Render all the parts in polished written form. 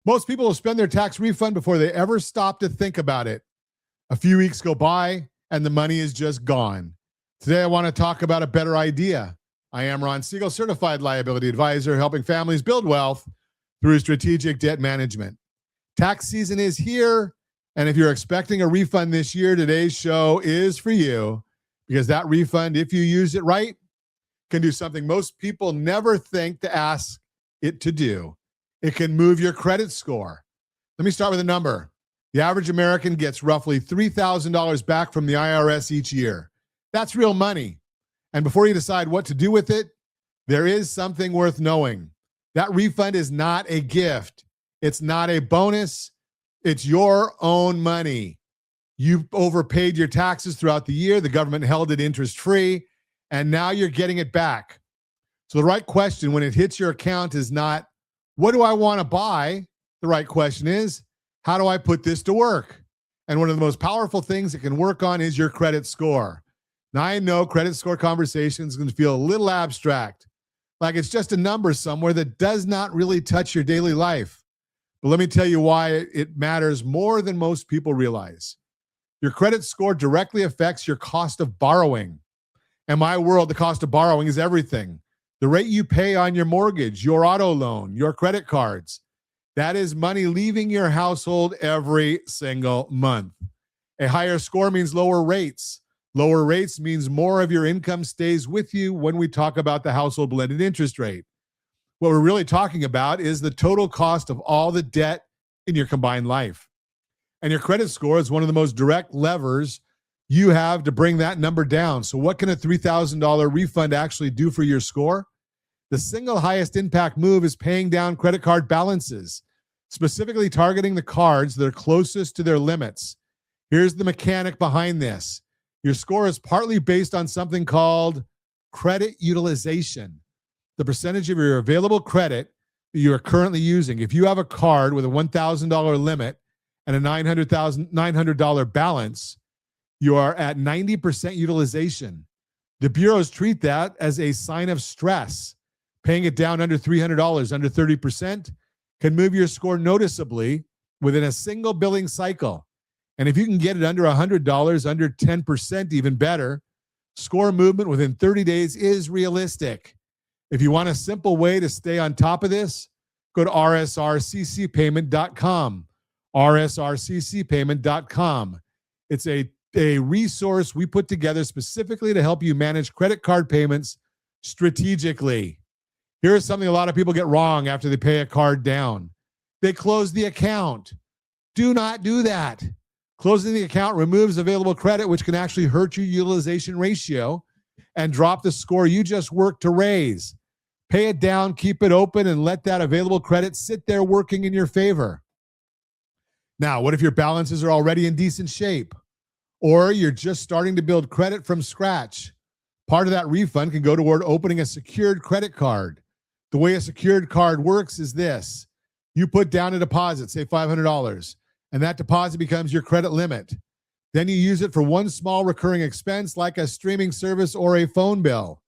Most people will spend their tax refund before they ever stop to think about it. A few weeks go by and the money is just gone. Today, I want to talk about a better idea. I am Ron Siegel, certified liability advisor, helping families build wealth through strategic debt management. Tax season is here, and if you're expecting a refund this year, today's show is for you, because that refund, if you use it right, can do something most people never think to ask it to do. It can move your credit score. Let me start with a number. The average American gets roughly $3,000 back from the IRS each year. That's real money. And before you decide what to do with it, there is something worth knowing. That refund is not a gift. It's not a bonus. It's your own money. You overpaid your taxes throughout the year. The government held it interest-free, and now you're getting it back. So the right question when it hits your account is not, what do I want to buy? The right question is, how do I put this to work? And one of the most powerful things it can work on is your credit score. Now, I know credit score conversations can feel a little abstract, like it's just a number somewhere that does not really touch your daily life. But let me tell you why it matters more than most people realize. Your credit score directly affects your cost of borrowing. In my world, the cost of borrowing is everything. The rate you pay on your mortgage, your auto loan, your credit cards. That is money leaving your household every single month. A higher score means lower rates. Lower rates means more of your income stays with you when we talk about the household blended interest rate. What we're really talking about is the total cost of all the debt in your combined life. And your credit score is one of the most direct levers you have to bring that number down. So what can a $3,000 refund actually do for your score? The single highest impact move is paying down credit card balances, specifically targeting the cards that are closest to their limits. Here's the mechanic behind this. Your score is partly based on something called credit utilization, the percentage of your available credit that you are currently using. If you have a card with a $1,000 limit and a $900 balance, you are at 90% utilization. The bureaus treat that as a sign of stress. Paying it down under $300, under 30%, can move your score noticeably within a single billing cycle. And if you can get it under $100, under 10%, even better, score movement within 30 days is realistic. If you want a simple way to stay on top of this, go to rsrccpayment.com, rsrccpayment.com. It's a resource we put together specifically to help you manage credit card payments strategically. Here's something a lot of people get wrong after they pay a card down. They close the account. Do not do that. Closing the account removes available credit, which can actually hurt your utilization ratio and drop the score you just worked to raise. Pay it down, keep it open, and let that available credit sit there working in your favor. Now, what if your balances are already in decent shape? Or you're just starting to build credit from scratch? Part of that refund can go toward opening a secured credit card. The way a secured card works is this. You put down a deposit, say $500, and that deposit becomes your credit limit. Then you use it for one small recurring expense like a streaming service or a phone bill.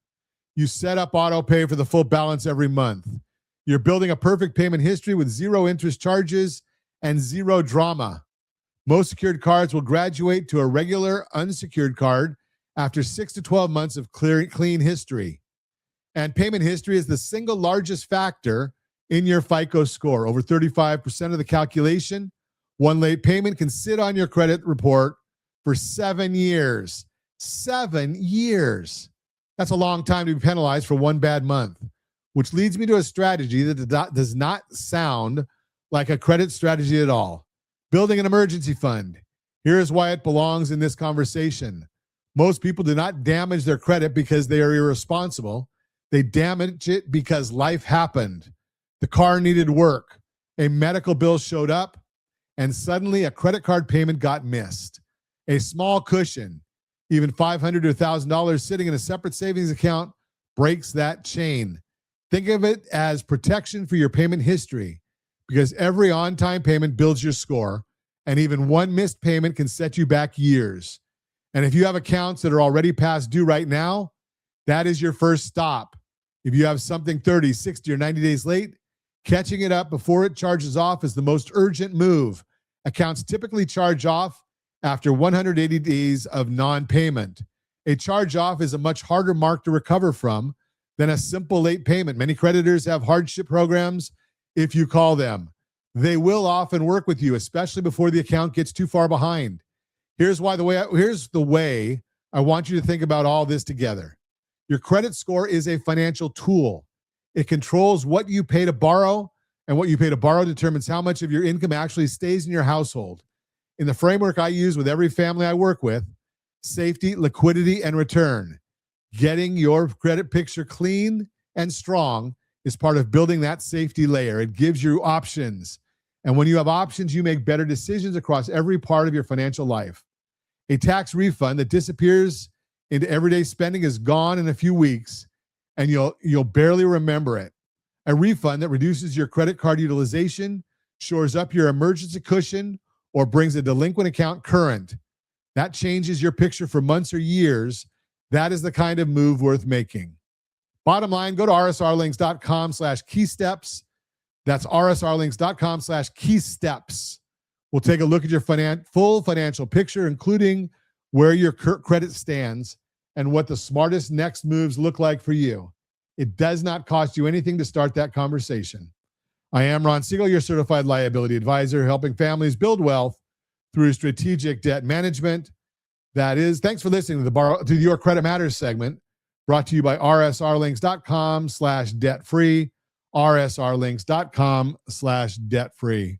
You set up auto pay for the full balance every month. You're building a perfect payment history with zero interest charges and zero drama. Most secured cards will graduate to a regular unsecured card after 6 to 12 months of clean history. And payment history is the single largest factor in your FICO score. Over 35% of the calculation. One late payment can sit on your credit report for 7 years. 7 years. That's a long time to be penalized for one bad month, which leads me to a strategy that does not sound like a credit strategy at all. Building an emergency fund. Here's why it belongs in this conversation. Most people do not damage their credit because they are irresponsible. They damage it because life happened. The car needed work. A medical bill showed up, and suddenly a credit card payment got missed. A small cushion, even $500 to $1,000 sitting in a separate savings account, breaks that chain. Think of it as protection for your payment history, because every on-time payment builds your score, and even one missed payment can set you back years. And if you have accounts that are already past due right now, that is your first stop. If you have something 30, 60, or 90 days late, Catching it up before it charges off is the most urgent move. Accounts typically charge off after 180 days of non-payment. A charge-off is a much harder mark to recover from than a simple late payment. Many creditors have hardship programs if you call them. They will often work with you, especially before the account gets too far behind. Here's the way I want you to think about all this together. Your credit score is a financial tool. It controls what you pay to borrow, and what you pay to borrow determines how much of your income actually stays in your household. In the framework I use with every family I work with, safety, liquidity, and return, getting your credit picture clean and strong is part of building that safety layer. It gives you options. And when you have options, you make better decisions across every part of your financial life. A tax refund that disappears into everyday spending is gone in a few weeks, and you'll barely remember it. A refund that reduces your credit card utilization, shores up your emergency cushion, or brings a delinquent account current. That changes your picture for months or years. That is the kind of move worth making. Bottom line, go to rsrlinks.com/keysteps. That's rsrlinks.com/keysteps. We'll take a look at your full financial picture, including where your credit stands and what the smartest next moves look like for you. It does not cost you anything to start that conversation. I am Ron Siegel, your certified liability advisor, helping families build wealth through strategic debt management. That is, thanks for listening to Your Credit Matters segment, brought to you by rsrlinks.com/debt-free, rsrlinks.com/debt-free.